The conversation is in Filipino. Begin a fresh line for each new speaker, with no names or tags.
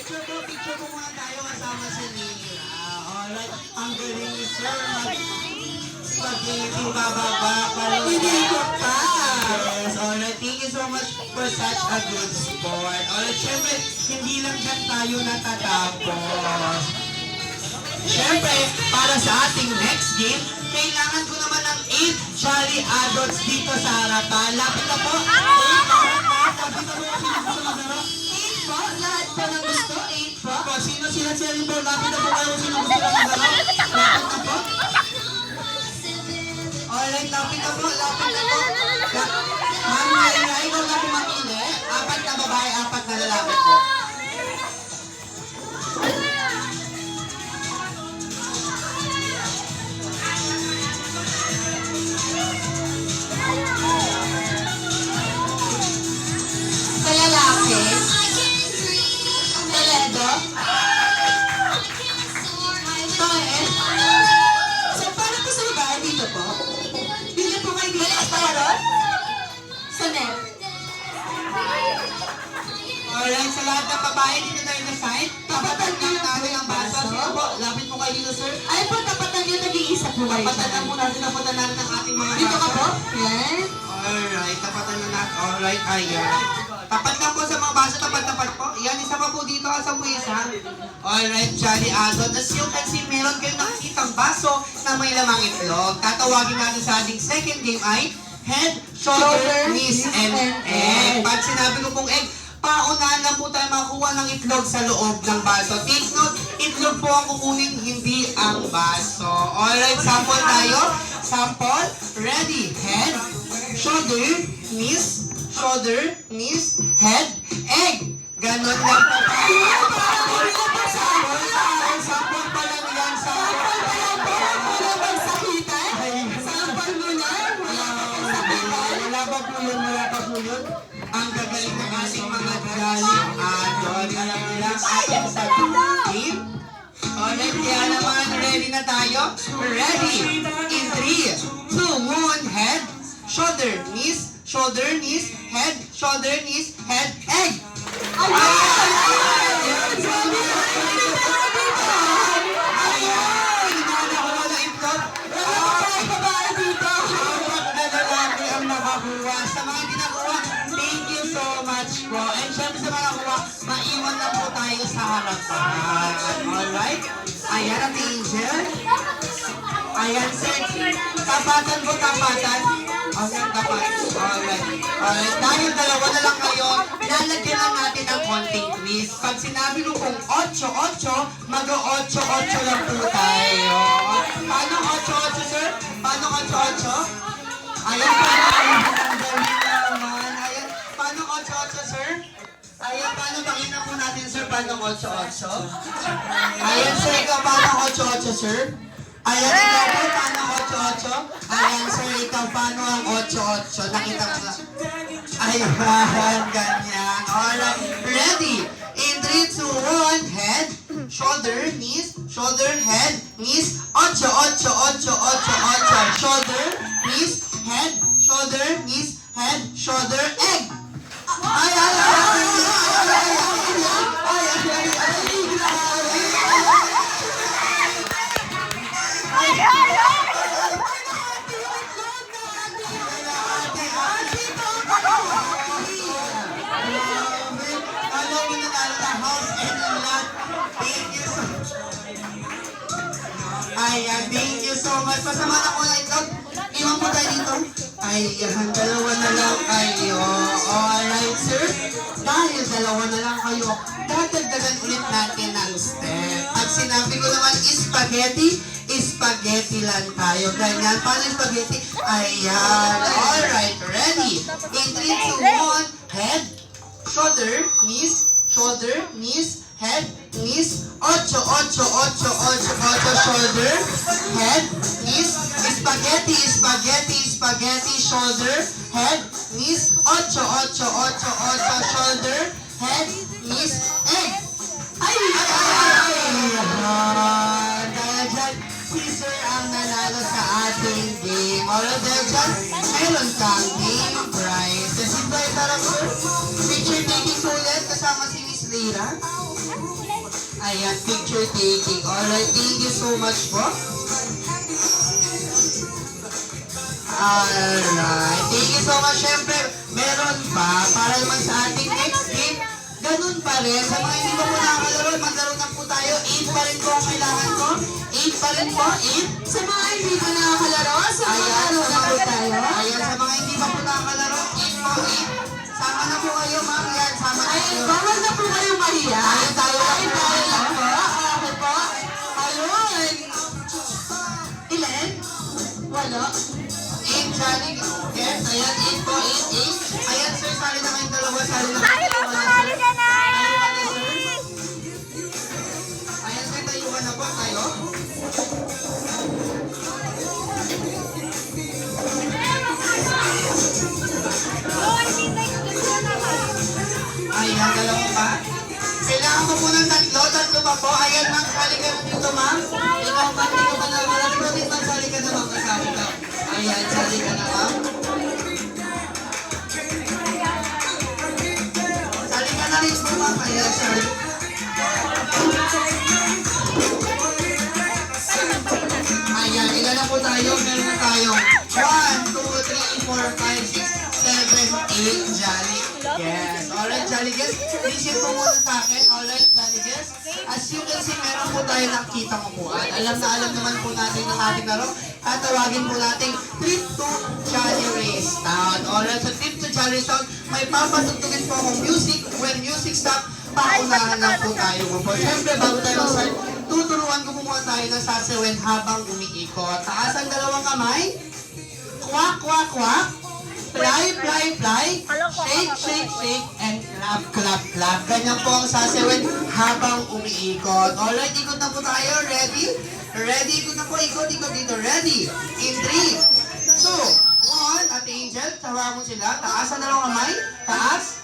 Picture mo muna tayo kasama si Mira. Alright, ang galing ni Sir. Spaghetti, bababa, hindi ko pa. Yes, alright. Thank you so much for such a good sport. Alright, syempre, hindi lang dyan tayo natatapos. Syempre, para sa ating next game, kailangan ko naman ng 8 Jolly Adults dito sa harapan. Lapit na po. Lapit na po. Sino gusto maglaro? 8 po. Lahat po ng gusto. 8 po. Sino sila po? Lapit na po kayo. Sino gusto lang maglaro? Lapit na po. Alright, lapit na po. Lapit na po. Ma'am, ikaw na po mamili. 4 na babae, 4 na lalaki po. Alright, sa lahat ng babae, dito tayo na side. Tapatan lang natin ang baso. Sige po, lapit po kayo dito, sir. Ay po, tapatan nyo, nag-iisa po kayo. Tapatan lang muna, sinaputan natin ang ating mga baso. Dito ka po? Yan. Alright, tapatan na natin. Alright, ayan. Tapat lang po sa mga baso, tapat-tapat po. Yan, isa pa po dito sa puwisa. Alright, Jolly Adult. As you can see, meron kayo nakikitang baso na may lamang itlog. Tatawagin natin sa ating second game ay head, shoulder, knees, and egg. Pag sinabi ko pong egg, paunahan lang po tayo makuha ng itlog sa loob ng baso. Take note, itlog po ang kukunin, hindi ang baso. Alright, sample tayo. Sample, ready. Head, shoulder, knees, head, egg. Ganon lang po tayo. Sample pa lang yan. Sample pa lang po. Wala bang sakitan? Sample mo na. Wala ba po yun? Ang gagaling ng ating mga Jolly Adults. Alam nila ang ating sa game. Alright, kaya naman, ready na tayo? Ready! In 3, 2, 1, head, shoulder, knees, head, shoulder, knees, head, egg! And syempre sa mga kuha, maiwan na po tayo sa harapan. Alright? Ayan ang angel. Ayan, sir. Tapatan po, tapatan. Ayan, tapat. Alright. Alright. Dahil dalawa na lang kayo, lalagyan lang natin ng konting twist. Pag sinabi ko kung 8-8, mag-8-8 lang po tayo. Paano 8-8, sir? Paano 8-8? Ayan, paano 8-8, sir? Ayan, paano pakita po natin, sir, paano 8-8? Ayan, sir, ikaw, paano 8-8, sir? Ayan, ikaw po, paano 8-8? Ayan, sir, ikaw, paano ang 8-8? Nakita mo na. Ayan, ganyan. Alright, ready? In 3, 2, 1, head, shoulder, knees, head, knees, 8-8, 8-8, 8, shoulder, knees, head, shoulder, knees, head, shoulder, egg. Ayan, thank you so much. Pasama na ko na ito. Iwan po tayo dito. Ayan, dalawa na lang kayo. Alright, sir. Dahil dalawa na lang kayo, dadagdagan ulit natin ng step. Pag sinabi ko naman spaghetti, spaghetti lang tayo. Ganyan. Paano spaghetti? Ayan. Alright, ready. In 3, 2, 1, head, shoulder, knees, head, knees, 8-8, 8-8, 8, shoulder, head, knees, spaghetti, shoulder, head, knees, 8-8, 8, shoulder, head, knees, egg. Dahil dyan, si Sir ang nanalo sa ating game. Alright, dahil dyan, meron kang game prize. Kasi tayo tara, sir. Picture taking ulit kasama si Miss Leila. Ayan, picture taking. Alright, thank you so much po. Alright, thank you so much. Siyempre, meron pa para naman sa ating next game. Ganun pa rin. Sa mga hindi pa po nakakalaro, maglaro na po tayo. 8 pa rin po ang kailangan ko. 8 pa rin po, 8. Sa mga hindi pa nakakalaro, sa mga laro na po tayo. Ayan, sa mga hindi pa po nakakalaro, 8 po, 8. Sama na po kayo, ma'am. Yan, sama na kayo. Bawal na po kayo mahiya. Ayun, tayo lang po. Ako po. Ayun. Ilan? Walo. 8, Johnny. Yes, ayan, 8 po, 8, 8. Ayan, sir, sali na kayong dalawa. Sali na kayong dalawa. Ayan, sir, tayuan na po tayo. Ayan, dalawa pa. Kailangan ko po ng tatlo pa po. Ayan, ma'am, sali ka na dito, ma'am. Ikaw, ma'am, ikaw pa na. Ikaw din, ma'am, sali ka na, ma'am, kasali ka. Ayan, sali ka na, ma'am. Sali ka na rin po, ma'am. Ayan, sali. Ayan, ilan na po tayo? Meron na tayo. 1, 2, 3, 4, 5, 6, 7, 8, Jolly. Yes. Alright, Jolly guys. Listen po muna sa akin. Alright, Jolly guys. As you can see, meron po tayo nakita kumuhan. Alam na alam naman po natin ng ating laro. Tatawagin po natin Trip to Jolly Race Town. Alright, so Trip to Jolly Race Town, may papatugtugin po akong music. When music stop, paunahan lang po tayo po. Siyempre, bago tayo mag-start, tuturuan ko po muna tayo ng sasawin habang umiikot. Taas ang dalawang kamay. Quack, quack, quack. Fly, fly, fly. Shake, shake, shake. And clap, clap, clap. Ganyan po ang sasawin habang umiikot. Alright, ikot na po tayo. Ready? Ready? Ikot na po. Ikot, ikot dito. Ready? In 3, 2, 1. At Angel, tawa mo sila. Taas ang dalawang kamay. Taas.